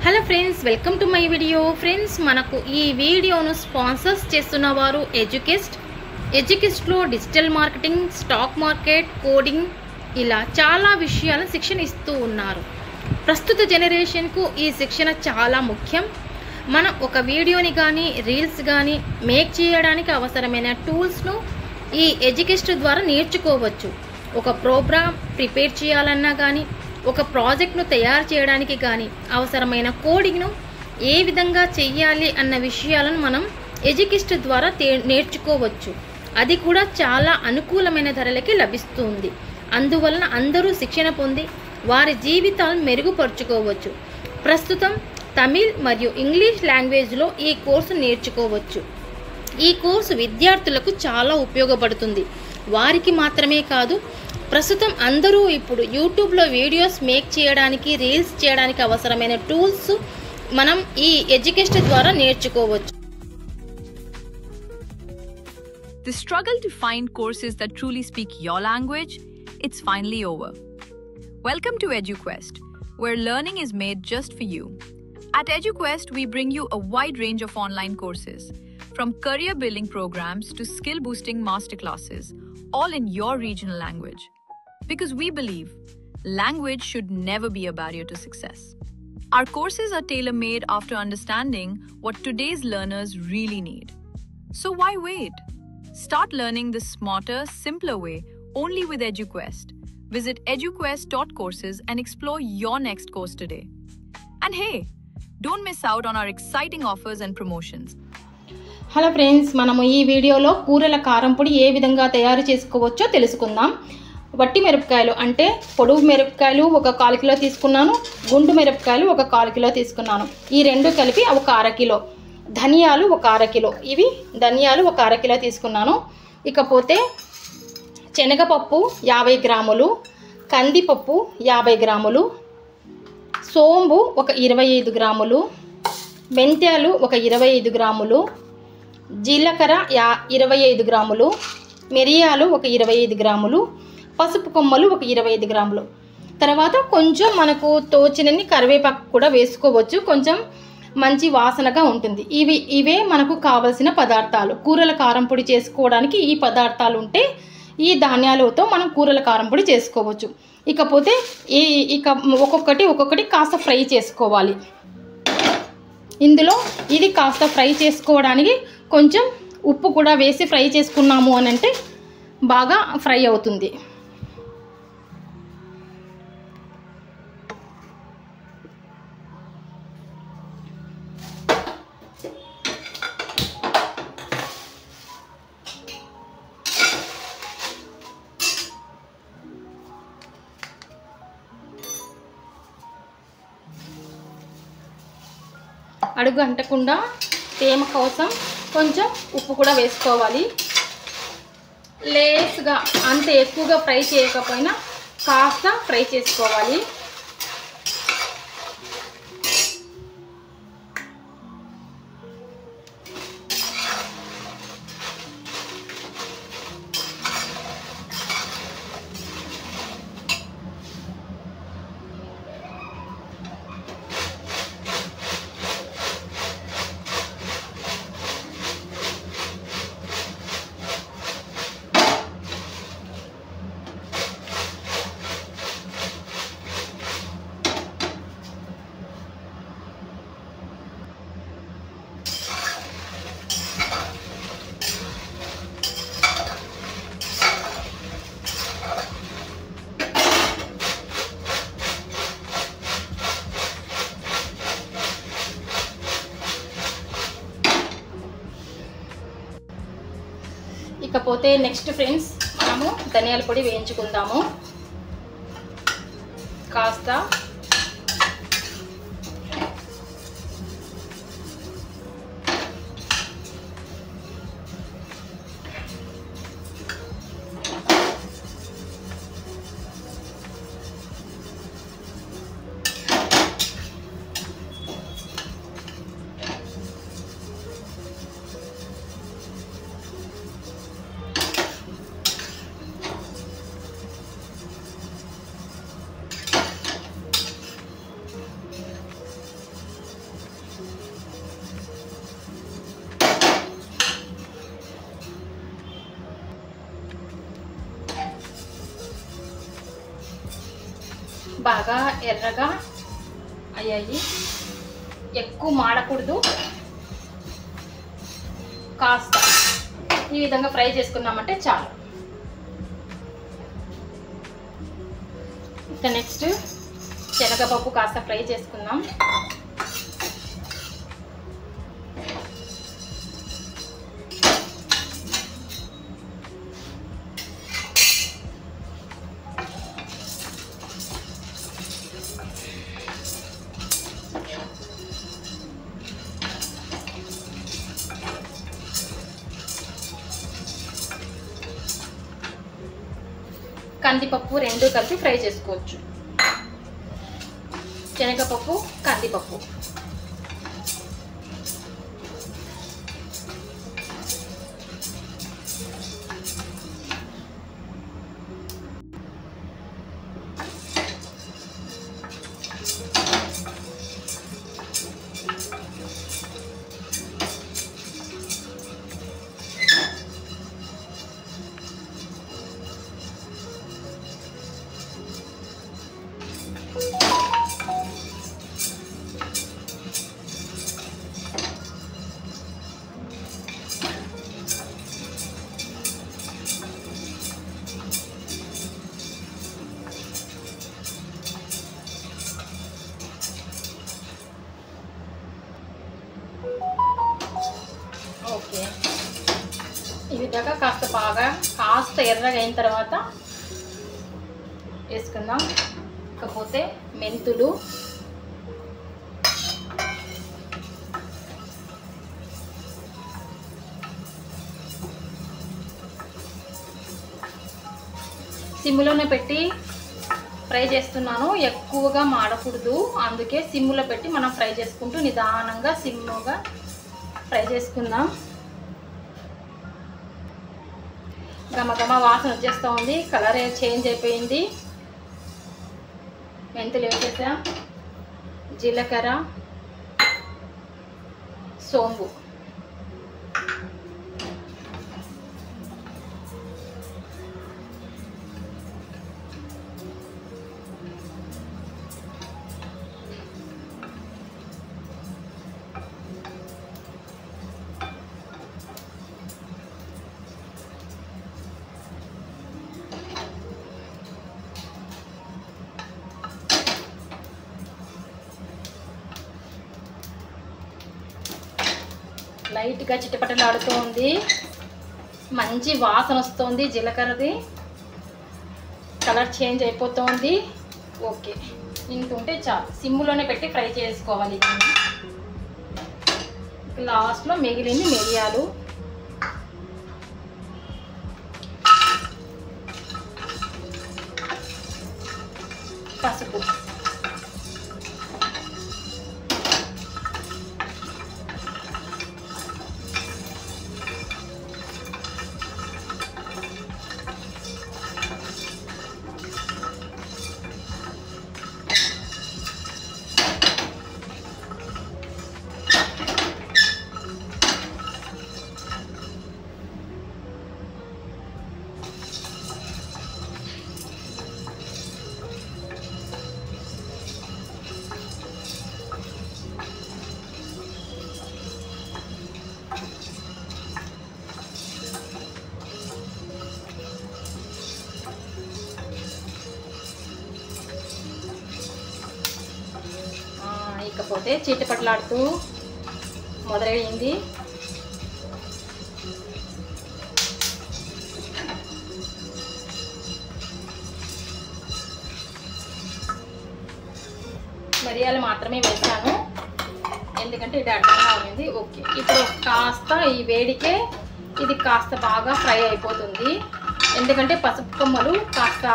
Hello friends, welcome to my video. Friends, మనకు ఈ వీడియోను స్పాన్సర్స్ చేస్తున్న వారు ఎడ్యుకెస్ట్లో digital marketing, stock market, coding ఇలా చాలా విషయాల శిక్షణ ఇస్తూ ఉన్నారు. ప్రస్తుత జనరేషన్కు ఈ శిక్షణ చాలా ముఖ్యం. మనం ఒక వీడియోని కానీ రీల్స్ కానీ మేక్ చేయడానికి అవసరమైన టూల్స్ను ఈ ఎడ్యుకెస్ట్ ద్వారా నేర్చుకోవచ్చు. ఒక ప్రోగ్రామ్ ప్రిపేర్ చేయాలన్నా కానీ, ఒక ప్రాజెక్ట్ను తయారు చేయడానికి కానీ అవసరమైన కోడింగ్ను ఏ విధంగా చేయాలి అన్న విషయాలను మనం ఎడ్యుకెస్ట్ ద్వారా నేర్చుకోవచ్చు. అది కూడా చాలా అనుకూలమైన ధరలకి లభిస్తుంది. అందువలన అందరూ శిక్షణ పొంది వారి జీవితాలను మెరుగుపరుచుకోవచ్చు. ప్రస్తుతం తమిళ్ మరియు ఇంగ్లీష్ లాంగ్వేజ్లో ఈ కోర్సు నేర్చుకోవచ్చు. ఈ కోర్సు విద్యార్థులకు చాలా ఉపయోగపడుతుంది. వారికి మాత్రమే కాదు, ప్రస్తుతం అందరూ ఇప్పుడు యూట్యూబ్లో వీడియోస్ మేక్ చేయడానికి, రీల్స్ చేయడానికి అవసరమైన టూల్స్ మనం ఈ ఎడ్యుకెస్ట్ ద్వారా నేర్చుకోవచ్చు. The struggle to find courses that truly speak your language, it's finally over. Welcome to EduQuest, where learning is made just for you. At EduQuest, we bring you a wide range of online courses, from career building programs to skill boosting masterclasses, all in your regional language. Because we believe language should never be a barrier to success. Our courses are tailor-made after understanding what today's learners really need. So why wait? Start learning the smarter, simpler way only with EduQuest. Visit eduquest.courses and explore your next course today. And hey, don't miss out on our exciting offers and promotions. Hello friends, మనము ఈ వీడియోలో కూరల కారం పొడి ఏ విధంగా తయారు చేసుకోవచ్చో తెలుసుకుందాం. వట్టి మిరపకాయలు అంటే పొడుగు మిరపకాయలు ఒక 1/4 కిలో తీసుకున్నాను, గుండు మిరపకాయలు ఒక 1/4 కిలో తీసుకున్నాను. ఈ రెండు కలిపి ఒక 1/2 కిలో. ధనియాలు ఒక 1/2 కిలో. ఇవి ధనియాలు ఒక 1/2 కిలో తీసుకున్నాను. ఇకపోతే శనగపప్పు 50 గ్రాములు, కందిపప్పు 50 గ్రాములు, సోంబు ఒక 25 గ్రాములు, మెంతాలు ఒక 25 గ్రాములు, జీలకర్ర 25 గ్రాములు, మిరియాలు ఒక 25 గ్రాములు, పసుపు కొమ్మలు ఒక 25 గ్రాములు. తర్వాత కొంచెం మనకు తోచినన్ని కరివేపాకు కూడా వేసుకోవచ్చు, కొంచెం మంచి వాసనగా ఉంటుంది. ఇవే మనకు కావలసిన పదార్థాలు. కూరల కారం పొడి చేసుకోవడానికి ఈ పదార్థాలు ఉంటే ఈ ధాన్యాలతో మనం కూరల కారం పొడి చేసుకోవచ్చు. ఇకపోతే ఒక్కొక్కటి కాస్త ఫ్రై చేసుకోవాలి. ఇందులో ఇది కాస్త ఫ్రై చేసుకోవడానికి కొంచెం ఉప్పు కూడా వేసి ఫ్రై చేసుకున్నాము అని అంటే బాగా ఫ్రై అవుతుంది. అడుగు అంటకుండా తేమ కోసం కొంచెం ఉప్పు కూడా వేసుకోవాలి. లేస్గా అంత ఎక్కువగా ఫ్రై చేయకపోయినా కాస్త ఫ్రై చేసుకోవాలి. ఇకపోతే నెక్స్ట్ ఫ్రెండ్స్, మనము ధనియాల పొడి వేయించుకుందాము. కాస్త బాగా ఎర్రగా అయ్యాయి. ఎక్కువ మాడకూడదు, కాస్త ఈ విధంగా ఫ్రై చేసుకున్నామంటే చాలు. ఇక నెక్స్ట్ శనగపప్పు కాస్త ఫ్రై చేసుకుందాం. కందిపప్పు రెండు కలిపి ఫ్రై చేసుకోవచ్చు. శనగపప్పు, కందిపప్పు. ఓకే, ఈ విధంగా కాస్త ఎర్రగా అయిన తర్వాత వేసుకుందాం. ఇకపోతే మెంతులు, సిమ్లోనే పెట్టి ఫ్రై చేస్తున్నాను. ఎక్కువగా మాడకూడదు, అందుకే సిమ్లో పెట్టి మనం ఫ్రై చేసుకుంటూ నిదానంగా సిమ్గా ఫ్రై చేసుకుందాం. గమగమ వాసన వచ్చేస్తూ ఉంది, కలర్ చేంజ్ అయిపోయింది. మెంతులు వేసేసా, జీలకర్ర, సోంపు, లైట్గా చిటపటలాడుతూ ఉంది, మంచి వాసన వస్తుంది. జీలకర్రది కలర్ చేంజ్ అయిపోతుంది. ఓకే, ఇంత ఉంటే చాలు. సిమ్లోనే పెట్టి ఫ్రై చేసుకోవాలి. లాస్ట్లో మిగిలింది మిరియాలు, పసుపు, ఇకపోతే చిటపటలాడుతూ మొదలైంది. మిరియాలు మాత్రమే వేసాను, ఎందుకంటే ఇది అడ్డంగా ఉంది. ఓకే, ఇప్పుడు కాస్త ఈ వేడికే ఇది కాస్త బాగా ఫ్రై అయిపోతుంది. ఎందుకంటే పసుపు కొమ్మలు కాస్త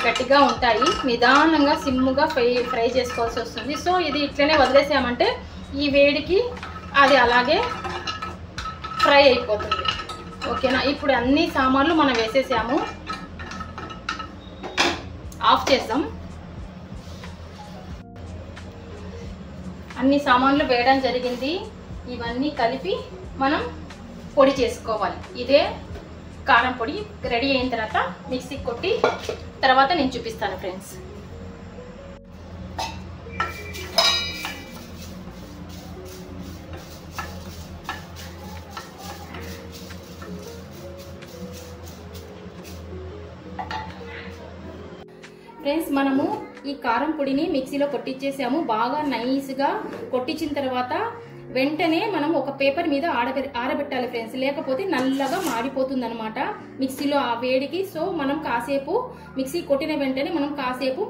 గట్టిగా ఉంటాయి, నిదానంగా సిమ్ముగా ఫ్రై చేసుకోవాల్సి వస్తుంది. సో ఇది ఇట్లనే వదిలేసామంటే ఈ వేడికి అది అలాగే ఫ్రై అయిపోతుంది. ఓకేనా, ఇప్పుడు అన్ని సామాన్లు మనం వేసేసాము. ఆఫ్ చేద్దాం. అన్ని సామాన్లు వేయడం జరిగింది. ఇవన్నీ కలిపి మనం పొడి చేసుకోవాలి. ఇదే కారం పొడి రెడీ అయిన తర్వాత మిక్సీ కొట్టి తర్వాత నేను చూపిస్తాను ఫ్రెండ్స్. ఫ్రెండ్స్ మనము ఈ కారం పొడిని మిక్సీలో కొట్టించేసాము. బాగా నైస్గా కొట్టించిన తర్వాత వెంటనే మనం ఒక పేపర్ మీద ఆరబెట్టాలి ఫ్రెండ్స్, లేకపోతే నల్లగా మారిపోతుంది అనమాట మిక్సీలో ఆ వేడికి. సో మనం కాసేపు మిక్సీ కొట్టిన వెంటనే మనం కాసేపు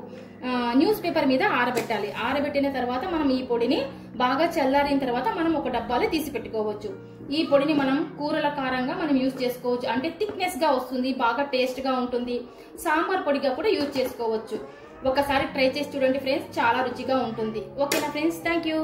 న్యూస్ పేపర్ మీద ఆరబెట్టాలి. ఆరబెట్టిన తర్వాత మనం ఈ పొడిని బాగా చల్లారిన తర్వాత మనం ఒక డబ్బాలో తీసి పెట్టుకోవచ్చు. ఈ పొడిని మనం కూరల కారంగా మనం యూజ్ చేసుకోవచ్చు, అంటే థిక్నెస్ గా వస్తుంది, బాగా టేస్ట్ గా ఉంటుంది. సాంబార్ పొడిగా కూడా యూజ్ చేసుకోవచ్చు. ఒకసారి ట్రై చేసి చూడండి ఫ్రెండ్స్, చాలా రుచిగా ఉంటుంది. ఓకేనా ఫ్రెండ్స్, థ్యాంక్ యూ.